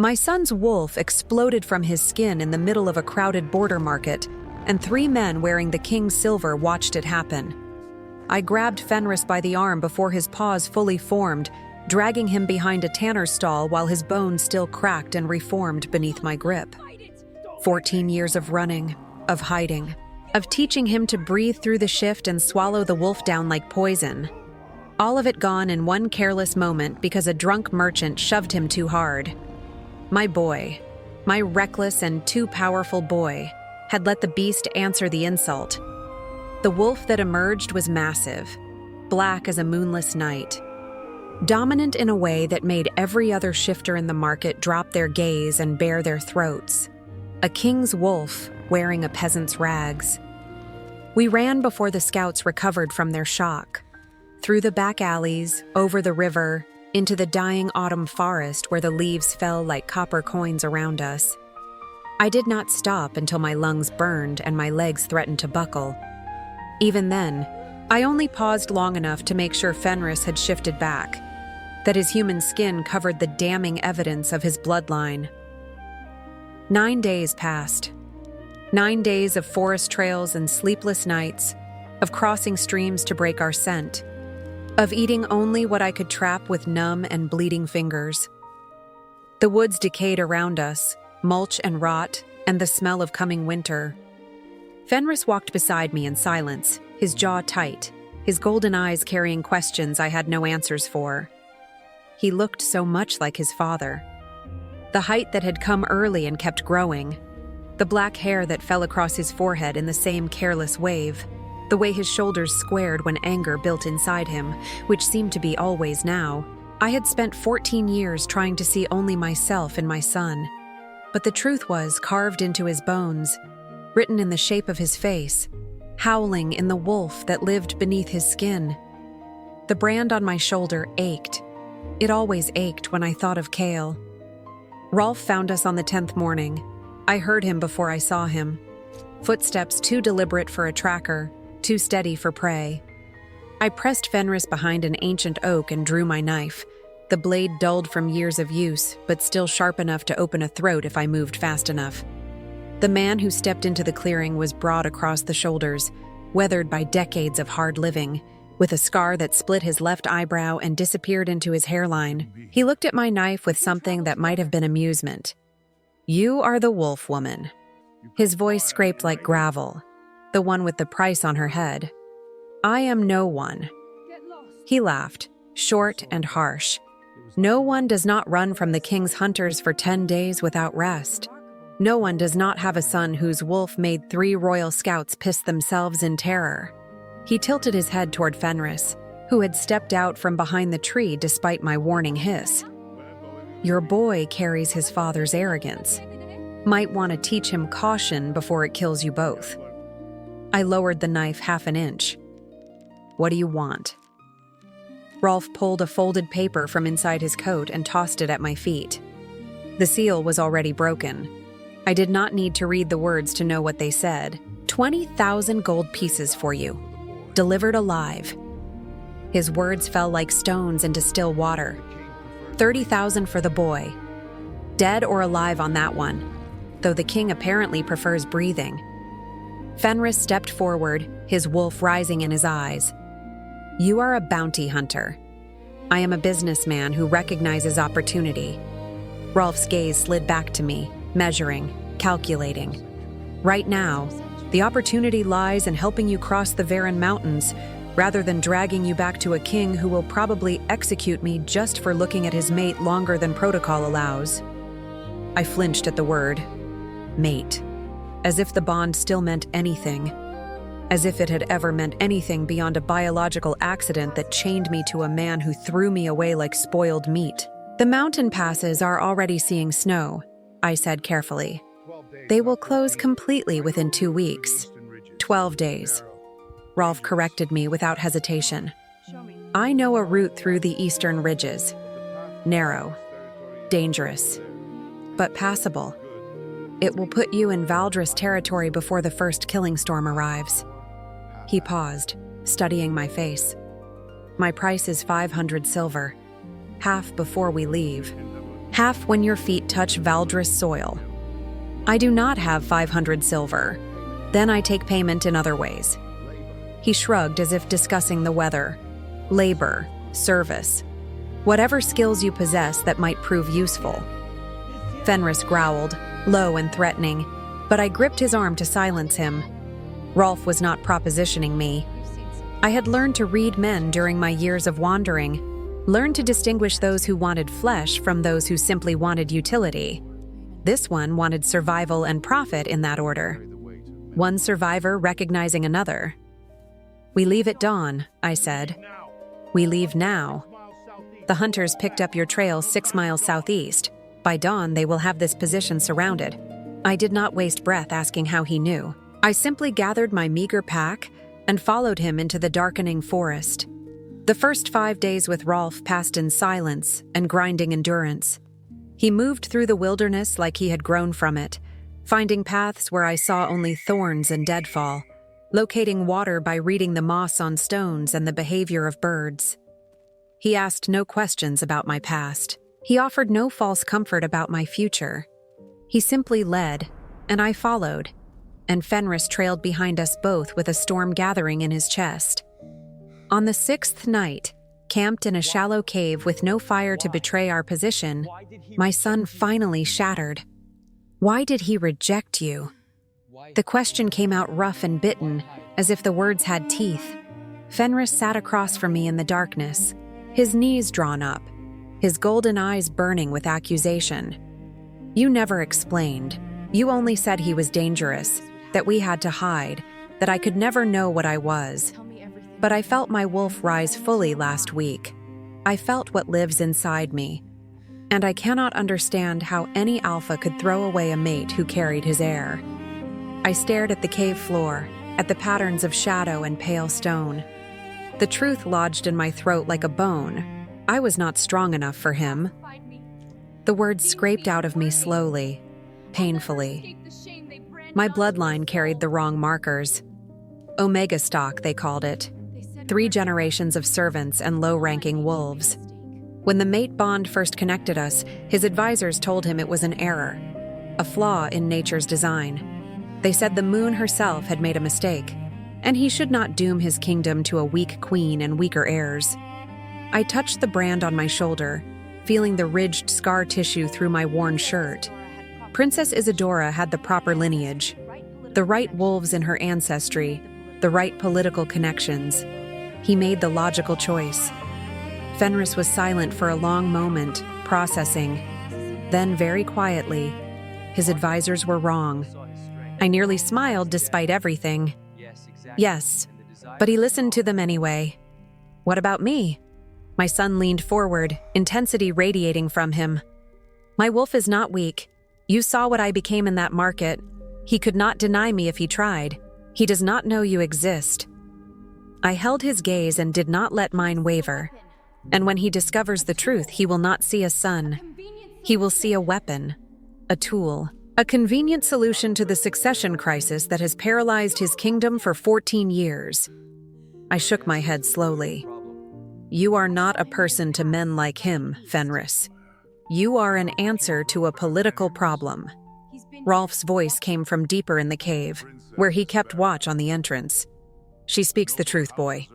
My son's wolf exploded from his skin in the middle of a crowded border market, and 3 men wearing the king's silver watched it happen. I grabbed Fenris by the arm before his paws fully formed, dragging him behind a tanner's stall while his bones still cracked and reformed beneath my grip. 14 years of running, of hiding, of teaching him to breathe through the shift and swallow the wolf down like poison. All of it gone in one careless moment because a drunk merchant shoved him too hard. My boy, my reckless and too powerful boy, had let the beast answer the insult. The wolf that emerged was massive, black as a moonless night, dominant in a way that made every other shifter in the market drop their gaze and bare their throats. A king's wolf wearing a peasant's rags. We ran before the scouts recovered from their shock, through the back alleys, over the river, into the dying autumn forest where the leaves fell like copper coins around us. I did not stop until my lungs burned and my legs threatened to buckle. Even then, I only paused long enough to make sure Fenris had shifted back, that his human skin covered the damning evidence of his bloodline. 9 days passed. 9 days of forest trails and sleepless nights, of crossing streams to break our scent, of eating only what I could trap with numb and bleeding fingers. The woods decayed around us, mulch and rot, and the smell of coming winter. Fenris walked beside me in silence, his jaw tight, his golden eyes carrying questions I had no answers for. He looked so much like his father. The height that had come early and kept growing, the black hair that fell across his forehead in the same careless wave, the way his shoulders squared when anger built inside him, which seemed to be always now. I had spent 14 years trying to see only myself in my son, but the truth was carved into his bones, written in the shape of his face, howling in the wolf that lived beneath his skin. The brand on my shoulder ached. It always ached when I thought of Kale. Rolf found us on the 10th morning. I heard him before I saw him. Footsteps too deliberate for a tracker, too steady for prey. I pressed Fenris behind an ancient oak and drew my knife, the blade dulled from years of use, but still sharp enough to open a throat if I moved fast enough. The man who stepped into the clearing was broad across the shoulders, weathered by decades of hard living, with a scar that split his left eyebrow and disappeared into his hairline. He looked at my knife with something that might have been amusement. "You are the wolf woman." His voice scraped like gravel, the one with the price on her head. "I am no one." He laughed, short and harsh. "No one does not run from the king's hunters for 10 days without rest. No one does not have a son whose wolf made 3 royal scouts piss themselves in terror." He tilted his head toward Fenris, who had stepped out from behind the tree despite my warning hiss. "Your boy carries his father's arrogance. Might want to teach him caution before it kills you both." I lowered the knife half an inch. "What do you want?" Rolf pulled a folded paper from inside his coat and tossed it at my feet. The seal was already broken. I did not need to read the words to know what they said. 20,000 gold pieces for you. Delivered alive." His words fell like stones into still water. 30,000 for the boy. Dead or alive on that one, though the king apparently prefers breathing. Fenris stepped forward, his wolf rising in his eyes. "You are a bounty hunter. I am a businessman who recognizes opportunity." Rolf's gaze slid back to me, measuring, calculating. "Right now, the opportunity lies in helping you cross the Varan Mountains, rather than dragging you back to a king who will probably execute me just for looking at his mate longer than protocol allows." I flinched at the word, mate, as if the bond still meant anything, as if it had ever meant anything beyond a biological accident that chained me to a man who threw me away like spoiled meat. "The mountain passes are already seeing snow," I said carefully. "They will close completely within 2 weeks. 12 days. Rolf corrected me without hesitation. "I know a route through the eastern ridges. Narrow. Dangerous. But passable. It will put you in Valdris territory before the first killing storm arrives." He paused, studying my face. "My price is 500 silver. Half before we leave. Half when your feet touch Valdris soil. I do not have 500 silver. Then I take payment in other ways. He shrugged as if discussing the weather. Labor, service, whatever skills you possess that might prove useful. Fenris growled, low and threatening, but I gripped his arm to silence him. Rolf was not propositioning me. I had learned to read men during my years of wandering, learned to distinguish those who wanted flesh from those who simply wanted utility. This one wanted survival and profit in that order. One survivor recognizing another. "We leave at dawn," I said. "We leave now. The hunters picked up your trail 6 miles southeast. By dawn, they will have this position surrounded." I did not waste breath asking how he knew. I simply gathered my meager pack and followed him into the darkening forest. The first 5 days with Rolf passed in silence and grinding endurance. He moved through the wilderness like he had grown from it, finding paths where I saw only thorns and deadfall, locating water by reading the moss on stones and the behavior of birds. He asked no questions about my past. He offered no false comfort about my future. He simply led, and I followed, and Fenris trailed behind us both with a storm gathering in his chest. On the 6th night, camped in a shallow cave with no fire to betray our position, my sun finally shattered. Why did he reject you? The question came out rough and bitten, as if the words had teeth. Fenris sat across from me in the darkness, his knees drawn up, his golden eyes burning with accusation. "You never explained. You only said he was dangerous, that we had to hide, that I could never know what I was. But I felt my wolf rise fully last week. I felt what lives inside me. And I cannot understand how any alpha could throw away a mate who carried his heir." I stared at the cave floor, at the patterns of shadow and pale stone. The truth lodged in my throat like a bone. I was not strong enough for him. The words scraped out of me slowly, painfully. My bloodline carried the wrong markers. Omega stock, they called it. 3 generations of servants and low-ranking wolves. When the mate bond first connected us, his advisors told him it was an error, a flaw in nature's design. They said the moon herself had made a mistake, and he should not doom his kingdom to a weak queen and weaker heirs. I touched the brand on my shoulder, feeling the ridged scar tissue through my worn shirt. Princess Isadora had the proper lineage, the right wolves in her ancestry, the right political connections. He made the logical choice. Fenris was silent for a long moment, processing. Then, very quietly, his advisors were wrong. I nearly smiled despite everything. Yes, but he listened to them anyway. What about me? My son leaned forward, intensity radiating from him. My wolf is not weak. You saw what I became in that market. He could not deny me if he tried. He does not know you exist. I held his gaze and did not let mine waver. And when he discovers the truth, he will not see a son. He will see a weapon, a tool, a convenient solution to the succession crisis that has paralyzed his kingdom for 14 years. I shook my head slowly. You are not a person to men like him, Fenris. You are an answer to a political problem. Rolf's voice came from deeper in the cave, where he kept watch on the entrance. She speaks the truth, boy.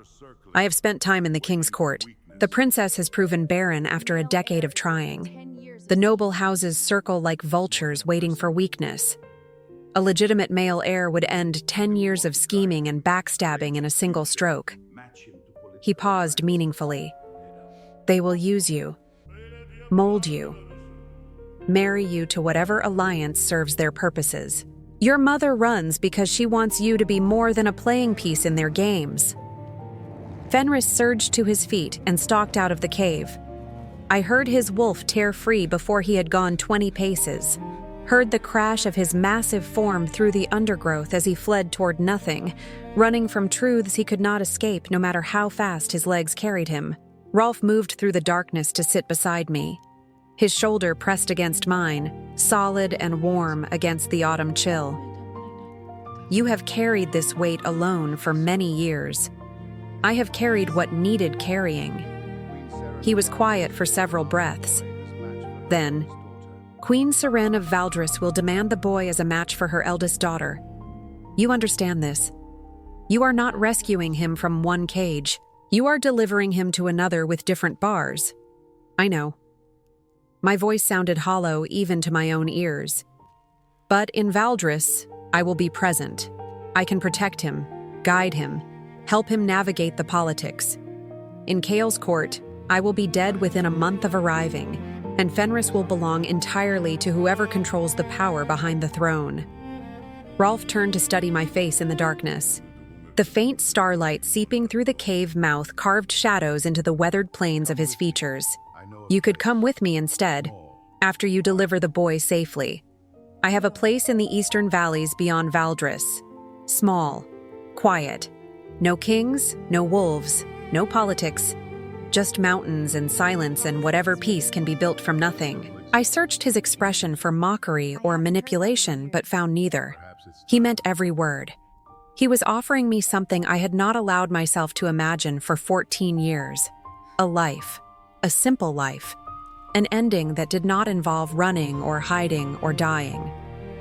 I have spent time in the king's court. The princess has proven barren after a decade of trying. The noble houses circle like vultures waiting for weakness. A legitimate male heir would end 10 years of scheming and backstabbing in a single stroke. He paused meaningfully. They will use you, mold you, marry you to whatever alliance serves their purposes. Your mother runs because she wants you to be more than a playing piece in their games. Fenris surged to his feet and stalked out of the cave. I heard his wolf tear free before he had gone 20 paces, heard the crash of his massive form through the undergrowth as he fled toward nothing, running from truths he could not escape no matter how fast his legs carried him. Rolf moved through the darkness to sit beside me. His shoulder pressed against mine, solid and warm against the autumn chill. You have carried this weight alone for many years. I have carried what needed carrying. He was quiet for several breaths. Then, Queen Seren of Valdris will demand the boy as a match for her eldest daughter. You understand this. You are not rescuing him from one cage. You are delivering him to another with different bars. I know. My voice sounded hollow even to my own ears. But in Valdris, I will be present. I can protect him, guide him, help him navigate the politics. In Chaol's court, I will be dead within a month of arriving, and Fenris will belong entirely to whoever controls the power behind the throne. Rolf turned to study my face in the darkness. The faint starlight seeping through the cave mouth carved shadows into the weathered planes of his features. You could come with me instead, after you deliver the boy safely. I have a place in the eastern valleys beyond Valdris. Small, quiet. No kings, no wolves, no politics. Just mountains and silence and whatever peace can be built from nothing. I searched his expression for mockery or manipulation, but found neither. He meant every word. He was offering me something I had not allowed myself to imagine for 14 years. A life. A simple life. An ending that did not involve running or hiding or dying.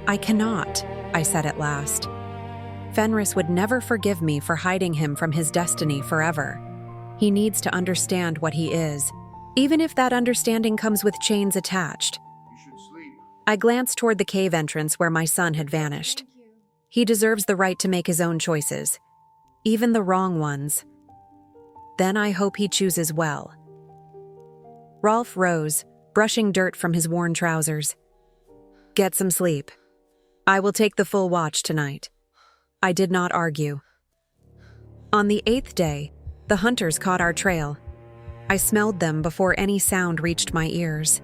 I cannot, I said at last. Fenris would never forgive me for hiding him from his destiny forever. He needs to understand what he is, even if that understanding comes with chains attached. I glanced toward the cave entrance where my son had vanished. He deserves the right to make his own choices, even the wrong ones. Then I hope he chooses well. Rolf rose, brushing dirt from his worn trousers. Get some sleep. I will take the full watch tonight. I did not argue. On the 8th day, the hunters caught our trail. I smelled them before any sound reached my ears.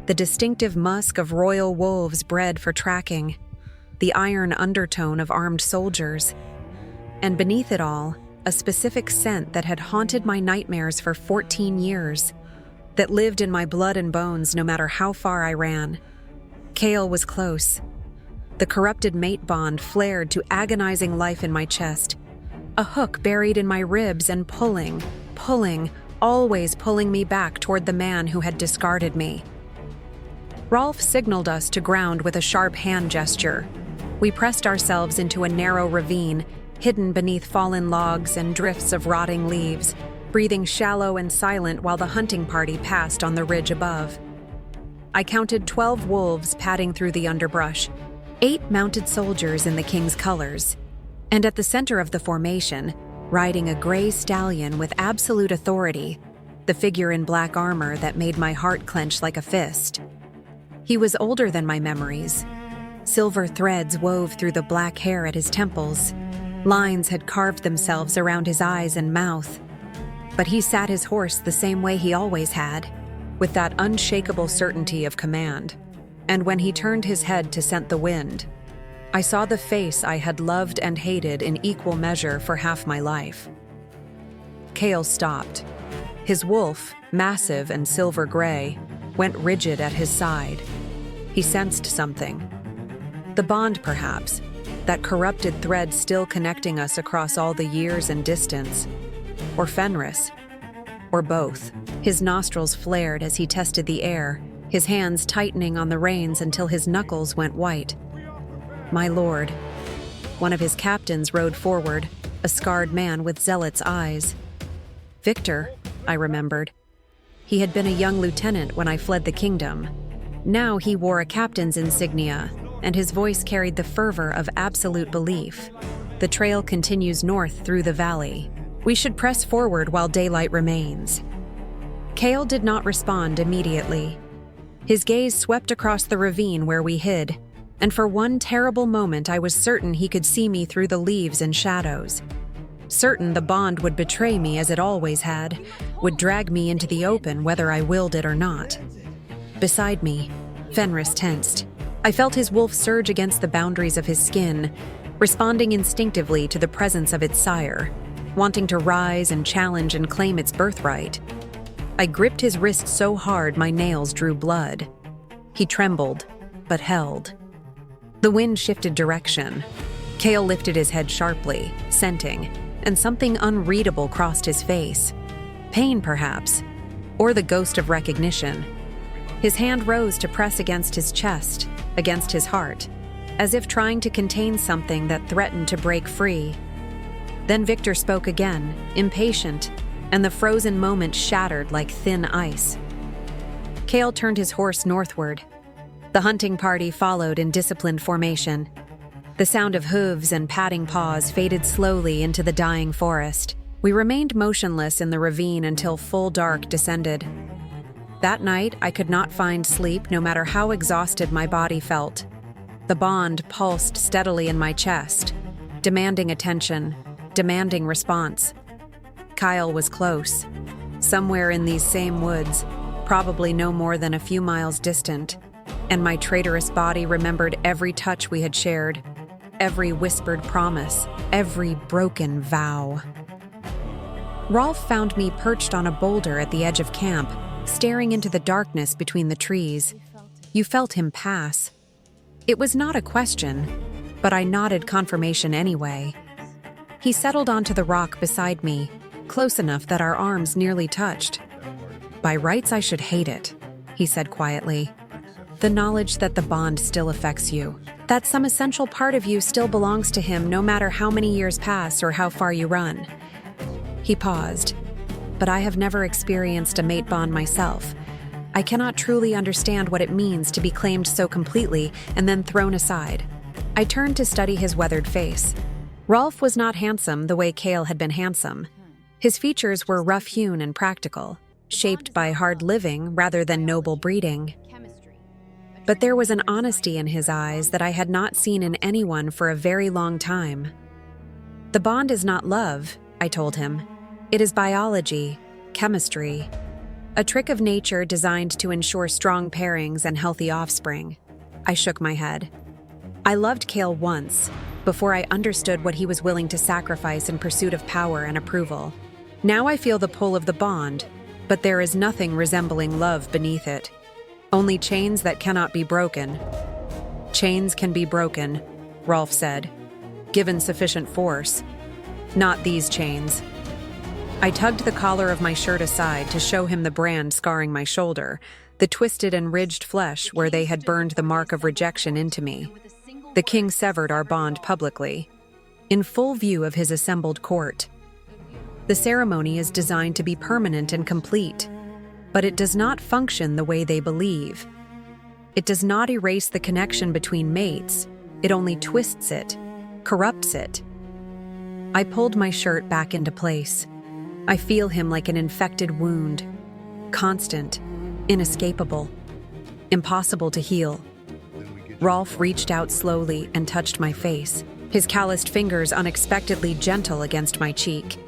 The distinctive musk of royal wolves bred for tracking, the iron undertone of armed soldiers, and beneath it all, a specific scent that had haunted my nightmares for 14 years, that lived in my blood and bones no matter how far I ran. Chaol was close. The corrupted mate bond flared to agonizing life in my chest, a hook buried in my ribs and pulling, always pulling me back toward the man who had discarded me. Rolf signaled us to ground with a sharp hand gesture. We pressed ourselves into a narrow ravine, hidden beneath fallen logs and drifts of rotting leaves, breathing shallow and silent while the hunting party passed on the ridge above. I counted 12 wolves padding through the underbrush, 8 mounted soldiers in the king's colors, and at the center of the formation, riding a gray stallion with absolute authority, the figure in black armor that made my heart clench like a fist. He was older than my memories. Silver threads wove through the black hair at his temples. Lines had carved themselves around his eyes and mouth. But he sat his horse the same way he always had, with that unshakable certainty of command. And when he turned his head to scent the wind, I saw the face I had loved and hated in equal measure for half my life. Chaol stopped. His wolf, massive and silver gray, went rigid at his side. He sensed something. The bond, perhaps, that corrupted thread still connecting us across all the years and distance. Or Fenris. Or both. His nostrils flared as he tested the air, his hands tightening on the reins until his knuckles went white. My lord. One of his captains rode forward, a scarred man with zealot's eyes. Victor, I remembered. He had been a young lieutenant when I fled the kingdom. Now he wore a captain's insignia, and his voice carried the fervor of absolute belief. The trail continues north through the valley. We should press forward while daylight remains. Chaol did not respond immediately. His gaze swept across the ravine where we hid, and for one terrible moment I was certain he could see me through the leaves and shadows. Certain the bond would betray me as it always had, would drag me into the open whether I willed it or not. Beside me, Fenris tensed. I felt his wolf surge against the boundaries of his skin, responding instinctively to the presence of its sire, wanting to rise and challenge and claim its birthright. I gripped his wrist so hard my nails drew blood. He trembled, but held. The wind shifted direction. Chaol lifted his head sharply, scenting, and something unreadable crossed his face. Pain, perhaps, or the ghost of recognition. His hand rose to press against his chest, against his heart, as if trying to contain something that threatened to break free. Then Victor spoke again, impatient, and the frozen moment shattered like thin ice. Cale turned his horse northward. The hunting party followed in disciplined formation. The sound of hooves and padding paws faded slowly into the dying forest. We remained motionless in the ravine until full dark descended. That night, I could not find sleep no matter how exhausted my body felt. The bond pulsed steadily in my chest, demanding attention, demanding response. Kyle was close, somewhere in these same woods, probably no more than a few miles distant, and my traitorous body remembered every touch we had shared, every whispered promise, every broken vow. Rolf found me perched on a boulder at the edge of camp, staring into the darkness between the trees. You felt him pass. It was not a question, but I nodded confirmation anyway. He settled onto the rock beside me, close enough that our arms nearly touched. "By rights, I should hate it," he said quietly. "The knowledge that the bond still affects you, that some essential part of you still belongs to him no matter how many years pass or how far you run." He paused. "But I have never experienced a mate bond myself. I cannot truly understand what it means to be claimed so completely and then thrown aside." I turned to study his weathered face. Rolf was not handsome the way Cale had been handsome. His features were rough-hewn and practical, shaped by hard living rather than noble breeding. But there was an honesty in his eyes that I had not seen in anyone for a very long time. "The bond is not love," I told him. "It is biology, chemistry, a trick of nature designed to ensure strong pairings and healthy offspring." I shook my head. I loved Cale once, before I understood what he was willing to sacrifice in pursuit of power and approval. Now I feel the pull of the bond, but there is nothing resembling love beneath it. Only chains that cannot be broken. "Chains can be broken," Rolf said, "given sufficient force. Not these chains." I tugged the collar of my shirt aside to show him the brand scarring my shoulder, the twisted and ridged flesh where they had burned the mark of rejection into me. The king severed our bond publicly, in full view of his assembled court. The ceremony is designed to be permanent and complete, but it does not function the way they believe. It does not erase the connection between mates, it only twists it, corrupts it. I pulled my shirt back into place. I feel him like an infected wound, constant, inescapable, impossible to heal. Rolf reached out slowly and touched my face, his calloused fingers unexpectedly gentle against my cheek.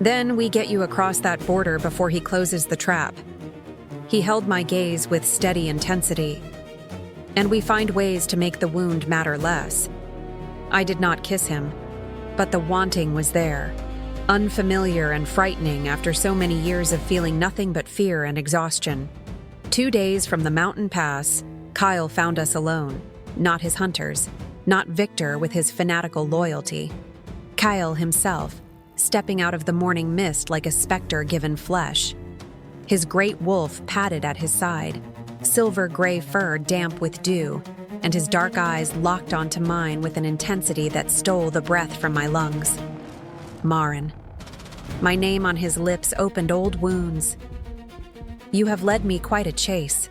"Then we get you across that border before he closes the trap." He held my gaze with steady intensity. "And we find ways to make the wound matter less." I did not kiss him, but the wanting was there, unfamiliar and frightening after so many years of feeling nothing but fear and exhaustion. 2 days from the mountain pass, Kyle found us alone, not his hunters, not Victor with his fanatical loyalty. Kyle himself, stepping out of the morning mist like a specter given flesh. His great wolf padded at his side, silver-gray fur damp with dew, and his dark eyes locked onto mine with an intensity that stole the breath from my lungs. Marin. My name on his lips opened old wounds. "You have led me quite a chase."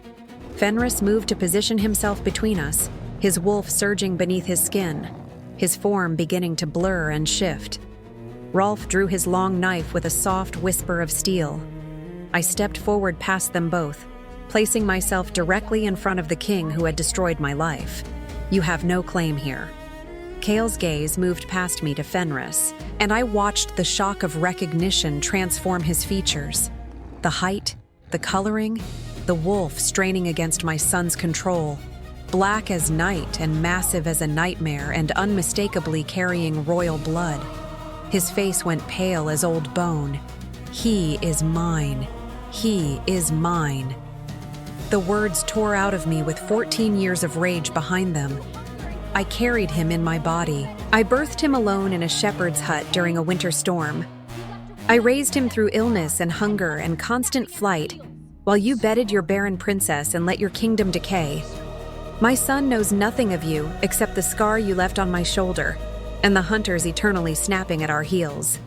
Fenris moved to position himself between us, his wolf surging beneath his skin, his form beginning to blur and shift. Rolf drew his long knife with a soft whisper of steel. I stepped forward past them both, placing myself directly in front of the king who had destroyed my life. "You have no claim here." Cale's gaze moved past me to Fenris, and I watched the shock of recognition transform his features. The height, the coloring, the wolf straining against my son's control, black as night and massive as a nightmare and unmistakably carrying royal blood. His face went pale as old bone. "He is mine. He is mine." The words tore out of me with 14 years of rage behind them. I carried him in my body. I birthed him alone in a shepherd's hut during a winter storm. I raised him through illness and hunger and constant flight, while you bedded your barren princess and let your kingdom decay. My son knows nothing of you except the scar you left on my shoulder and the hunters eternally snapping at our heels."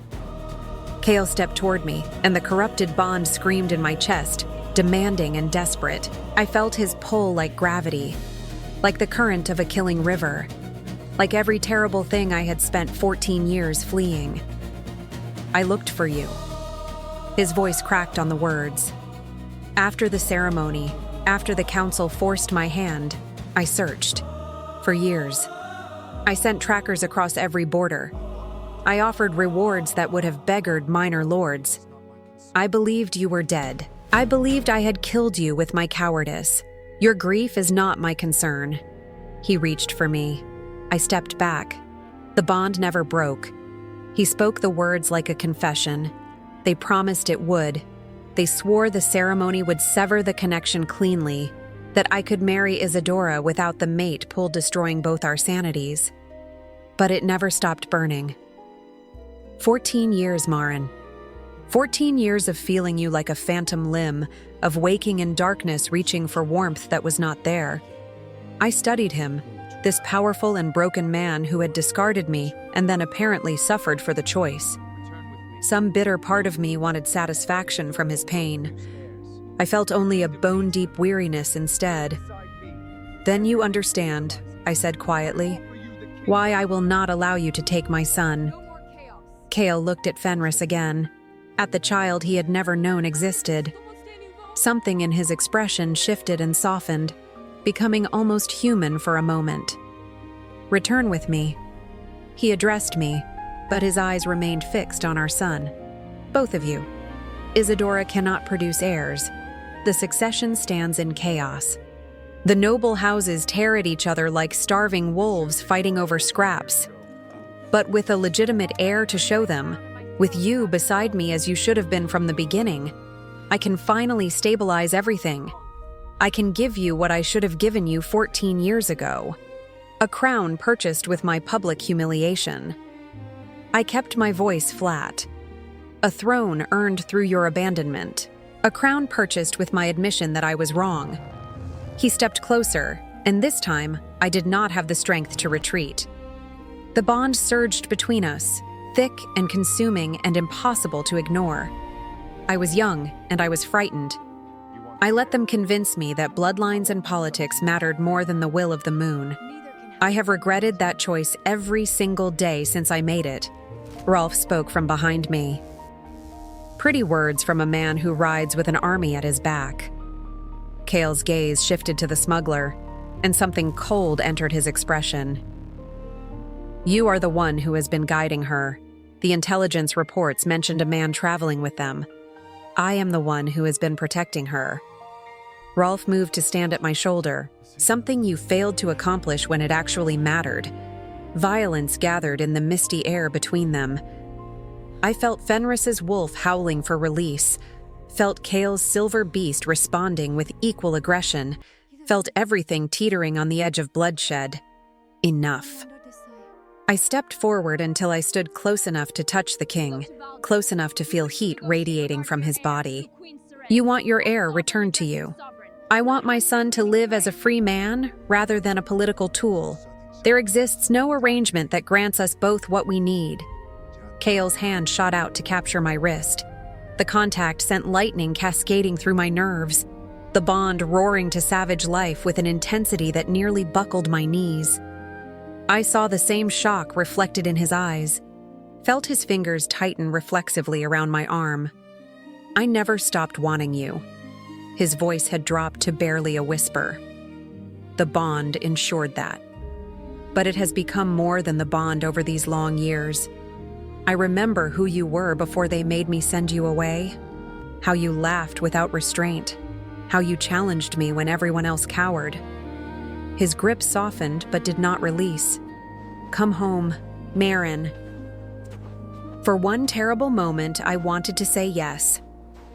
Kale stepped toward me, and the corrupted bond screamed in my chest, demanding and desperate. I felt his pull like gravity, like the current of a killing river, like every terrible thing I had spent 14 years fleeing. "I looked for you." His voice cracked on the words. "After the ceremony, after the council forced my hand, I searched. For years. I sent trackers across every border. I offered rewards that would have beggared minor lords. I believed you were dead. I believed I had killed you with my cowardice. Your grief is not my concern." He reached for me. I stepped back. The bond never broke. He spoke the words like a confession. They promised it would. They swore the ceremony would sever the connection cleanly, that I could marry Isadora without the mate pull destroying both our sanities. But it never stopped burning. 14 years, Marin. 14 years of feeling you like a phantom limb, of waking in darkness reaching for warmth that was not there. I studied him, this powerful and broken man who had discarded me and then apparently suffered for the choice. Some bitter part of me wanted satisfaction from his pain. I felt only a bone-deep weariness instead. "Then you understand," I said quietly, "why I will not allow you to take my son." Kale looked at Fenris again, at the child he had never known existed. Something in his expression shifted and softened, becoming almost human for a moment. "Return with me." He addressed me, but his eyes remained fixed on our son. "Both of you. Isadora cannot produce heirs. The succession stands in chaos. The noble houses tear at each other like starving wolves fighting over scraps. But with a legitimate heir to show them, with you beside me as you should have been from the beginning, I can finally stabilize everything. I can give you what I should have given you 14 years ago. A crown purchased with my public humiliation. I kept my voice flat. A throne earned through your abandonment. A crown purchased with my admission that I was wrong." He stepped closer, and this time, I did not have the strength to retreat. The bond surged between us, thick and consuming and impossible to ignore. I was young, and I was frightened. I let them convince me that bloodlines and politics mattered more than the will of the moon. I have regretted that choice every single day since I made it. Rolf spoke from behind me. Pretty words from a man who rides with an army at his back. Kale's gaze shifted to the smuggler, and something cold entered his expression. "You are the one who has been guiding her. The intelligence reports mentioned a man traveling with them. I am the one who has been protecting her." Rolf moved to stand at my shoulder, something you failed to accomplish when it actually mattered. Violence gathered in the misty air between them. I felt Fenris's wolf howling for release, felt Kale's silver beast responding with equal aggression, felt everything teetering on the edge of bloodshed. Enough. I stepped forward until I stood close enough to touch the king, close enough to feel heat radiating from his body. "You want your heir returned to you. I want my son to live as a free man rather than a political tool. There exists no arrangement that grants us both what we need." Kale's hand shot out to capture my wrist. The contact sent lightning cascading through my nerves, the bond roaring to savage life with an intensity that nearly buckled my knees. I saw the same shock reflected in his eyes, felt his fingers tighten reflexively around my arm. "I never stopped wanting you." His voice had dropped to barely a whisper. The bond ensured that. But it has become more than the bond over these long years. I remember who you were before they made me send you away. How you laughed without restraint. How you challenged me when everyone else cowered. His grip softened but did not release. "Come home, Marin." For one terrible moment, I wanted to say yes.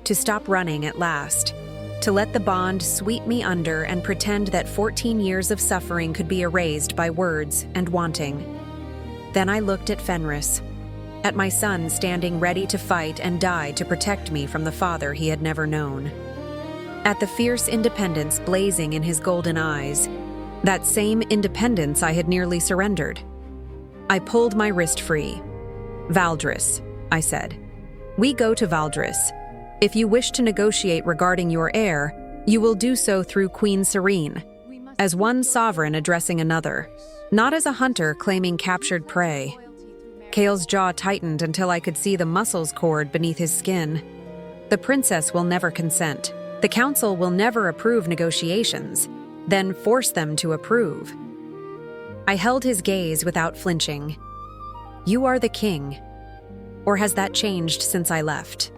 To stop running at last. To let the bond sweep me under and pretend that 14 years of suffering could be erased by words and wanting. Then I looked at Fenris. At my son standing ready to fight and die to protect me from the father he had never known. at the fierce independence blazing in his golden eyes, that same independence I had nearly surrendered. I pulled my wrist free. "Valdris," I said. "We go to Valdris. If you wish to negotiate regarding your heir, you will do so through Queen Serene, as one sovereign addressing another, not as a hunter claiming captured prey." Kale's jaw tightened until I could see the muscles cord beneath his skin. "The princess will never consent. The council will never approve negotiations, then force them to approve." I held his gaze without flinching. "You are the king. Or has that changed since I left?"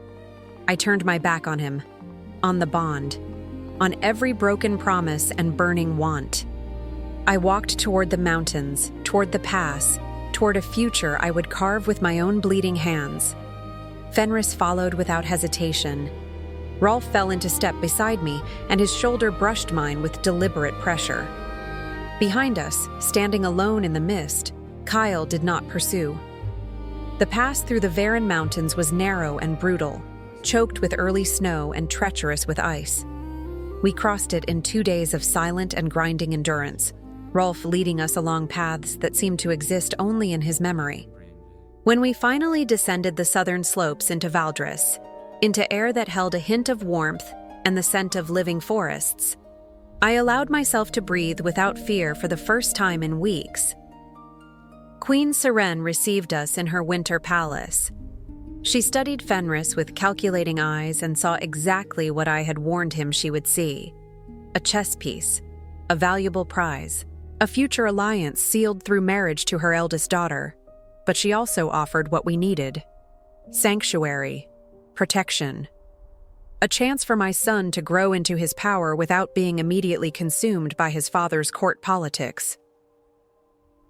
I turned my back on him, on the bond, on every broken promise and burning want. I walked toward the mountains, toward the pass, toward a future I would carve with my own bleeding hands. Fenris followed without hesitation. Rolf fell into step beside me, and his shoulder brushed mine with deliberate pressure. Behind us, standing alone in the mist, Kyle did not pursue. The pass through the Varen Mountains was narrow and brutal, choked with early snow and treacherous with ice. We crossed it in 2 days of silent and grinding endurance, Rolf leading us along paths that seemed to exist only in his memory. When we finally descended the southern slopes into Valdris, into air that held a hint of warmth and the scent of living forests, I allowed myself to breathe without fear for the first time in weeks. Queen Serene received us in her winter palace. She studied Fenris with calculating eyes and saw exactly what I had warned him she would see: a chess piece, a valuable prize, a future alliance sealed through marriage to her eldest daughter. But she also offered what we needed: sanctuary, protection, a chance for my son to grow into his power without being immediately consumed by his father's court politics.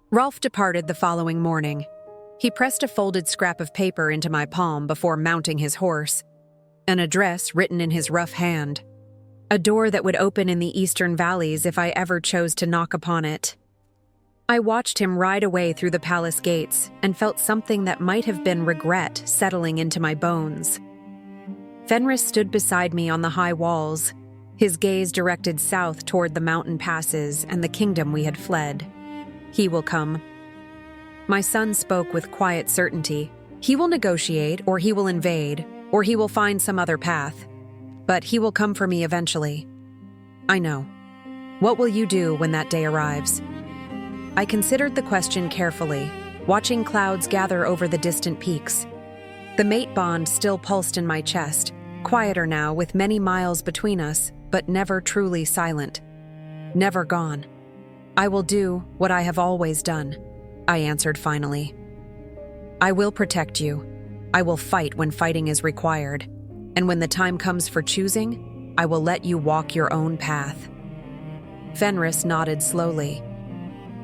Rolf departed the following morning. He pressed a folded scrap of paper into my palm before mounting his horse, an address written in his rough hand, a door that would open in the eastern valleys if I ever chose to knock upon it. I watched him ride away through the palace gates and felt something that might have been regret settling into my bones. Fenris stood beside me on the high walls, his gaze directed south toward the mountain passes and the kingdom we had fled. "He will come." My son spoke with quiet certainty. "He will negotiate, or he will invade, or he will find some other path. But he will come for me eventually. I know. What will you do when that day arrives?" I considered the question carefully, watching clouds gather over the distant peaks. The mate bond still pulsed in my chest, quieter now with many miles between us, but never truly silent. Never gone. "I will do what I have always done," I answered finally. "I will protect you. I will fight when fighting is required. And when the time comes for choosing, I will let you walk your own path." Fenris nodded slowly.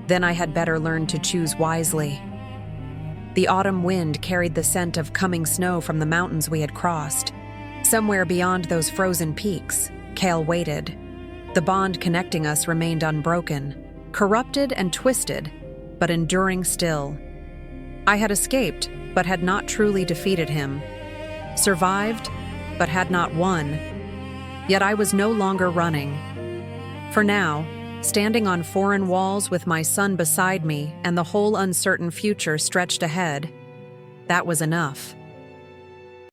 Then I had better learn to choose wisely. The autumn wind carried the scent of coming snow from the mountains we had crossed. Somewhere beyond those frozen peaks, Kale waited. The bond connecting us remained unbroken, corrupted and twisted, but enduring still. I had escaped, but had not truly defeated him. Survived, but had not won. Yet I was no longer running. For now, standing on foreign walls with my son beside me and the whole uncertain future stretched ahead, that was enough.